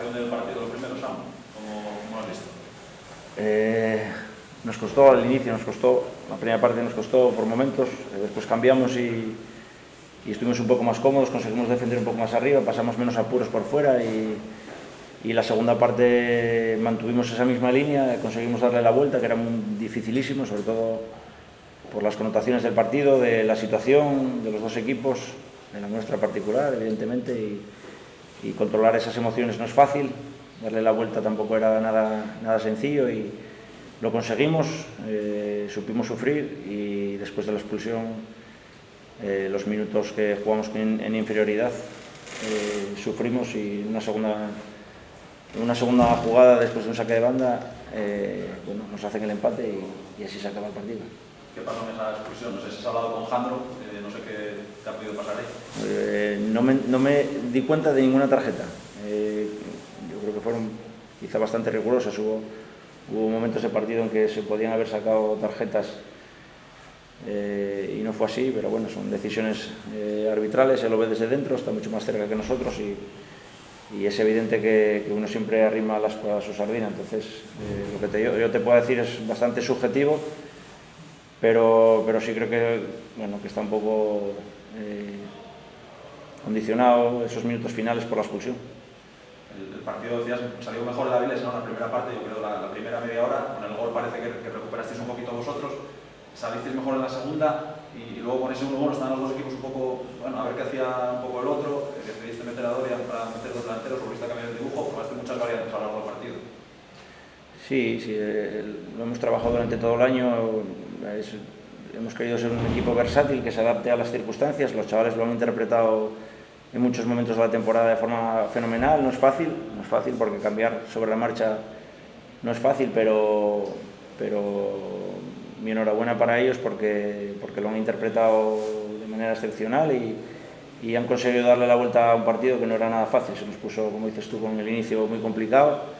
valoración del partido los primeros, Sam? ¿Cómo lo has visto? Nos costó al inicio, la primera parte nos costó por momentos, después cambiamos y estuvimos un poco más cómodos, conseguimos defender un poco más arriba, pasamos menos apuros por fuera y la segunda parte mantuvimos esa misma línea, conseguimos darle la vuelta, que era muy dificilísimo, sobre todo por las connotaciones del partido, de la situación, de los dos equipos, de la nuestra particular, evidentemente, y controlar esas emociones no es fácil, darle la vuelta tampoco era nada sencillo y lo conseguimos, supimos sufrir y después de la expulsión, los minutos que jugamos en inferioridad, sufrimos y una segunda jugada después de un saque de banda, bueno, nos hacen el empate y así se acaba el partido. ¿Qué pasó en esa expulsión? No sé si has hablado con Jandro, no sé qué te ha podido pasar ahí. No me di cuenta de ninguna tarjeta. Yo creo que fueron quizá bastante rigurosas. Hubo momentos de partido en que se podían haber sacado tarjetas y no fue así, pero bueno, son decisiones arbitrales, él lo ve desde dentro, está mucho más cerca que nosotros y es evidente que uno siempre arrima a su sardina. Entonces, lo que yo te puedo decir es bastante subjetivo, pero sí creo que está un poco condicionado esos minutos finales por la expulsión. El partido, decías, salió mejor el Avilés, ¿no? La primera parte, yo creo, la primera media hora, con el gol parece que recuperasteis un poquito vosotros, salisteis mejor en la segunda y luego con ese 1-1 estaban los dos equipos un poco, a ver qué hacía un poco el otro, decidiste meter a Dorian para meter dos delanteros, volviste a cambiar el dibujo, probaste muchas variantes a lo largo del partido. Sí, lo hemos trabajado durante todo el año, hemos querido ser un equipo versátil que se adapte a las circunstancias, los chavales lo han interpretado en muchos momentos de la temporada de forma fenomenal. No es fácil porque cambiar sobre la marcha no es fácil, pero mi enhorabuena para ellos porque lo han interpretado de manera excepcional y han conseguido darle la vuelta a un partido que no era nada fácil. Se nos puso, como dices tú, con el inicio muy complicado,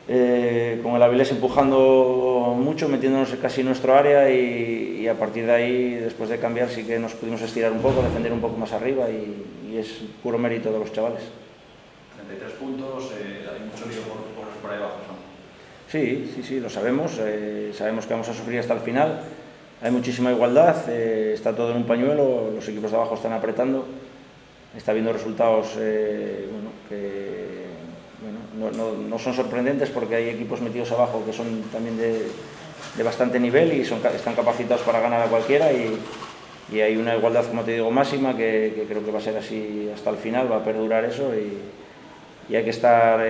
con el Avilés empujando mucho, metiéndonos casi en nuestro área y a partir de ahí, después de cambiar, sí que nos pudimos estirar un poco, defender un poco más arriba y es puro mérito de los chavales. 33 puntos, hay mucho lío por ahí abajo, ¿no? Sí, lo sabemos, sabemos que vamos a sufrir hasta el final, hay muchísima igualdad, está todo en un pañuelo, los equipos de abajo están apretando, está habiendo resultados que no son sorprendentes porque hay equipos metidos abajo que son también de bastante nivel y están capacitados para ganar a cualquiera y hay una igualdad, como te digo, máxima que creo que va a ser así hasta el final, va a perdurar eso y hay que estar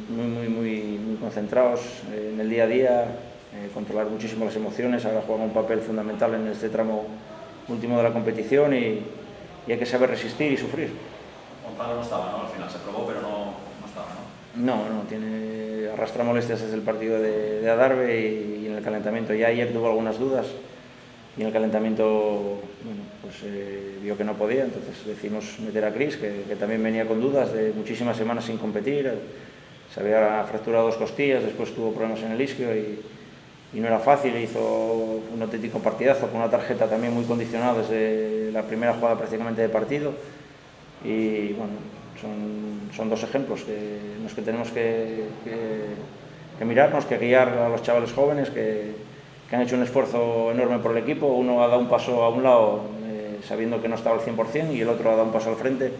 muy concentrados en el día a día, controlar muchísimo las emociones. Ahora juegan un papel fundamental en este tramo último de la competición y hay que saber resistir y sufrir. Gonzalo no estaba, ¿no? Al final se probó, pero no estaba, ¿no? Arrastra molestias desde el partido de Adarve y en el calentamiento. Ya ayer tuvo algunas dudas y en el calentamiento vio que no podía, entonces decidimos meter a Chris, que también venía con dudas de muchísimas semanas sin competir. Se había fracturado 2 costillas, después tuvo problemas en el isquio y no era fácil, hizo un auténtico partidazo con una tarjeta también muy condicionada desde la primera jugada prácticamente de partido y son 2 ejemplos en los que tenemos que mirarnos, que guiar a los chavales jóvenes que han hecho un esfuerzo enorme por el equipo. Uno ha dado un paso a un lado sabiendo que no estaba al 100% y el otro ha dado un paso al frente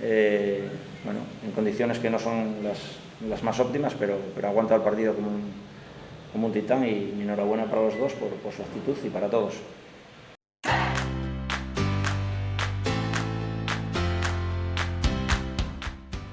en condiciones que no son las más óptimas, pero aguanta el partido como un titán y mi enhorabuena para los dos por su actitud y para todos.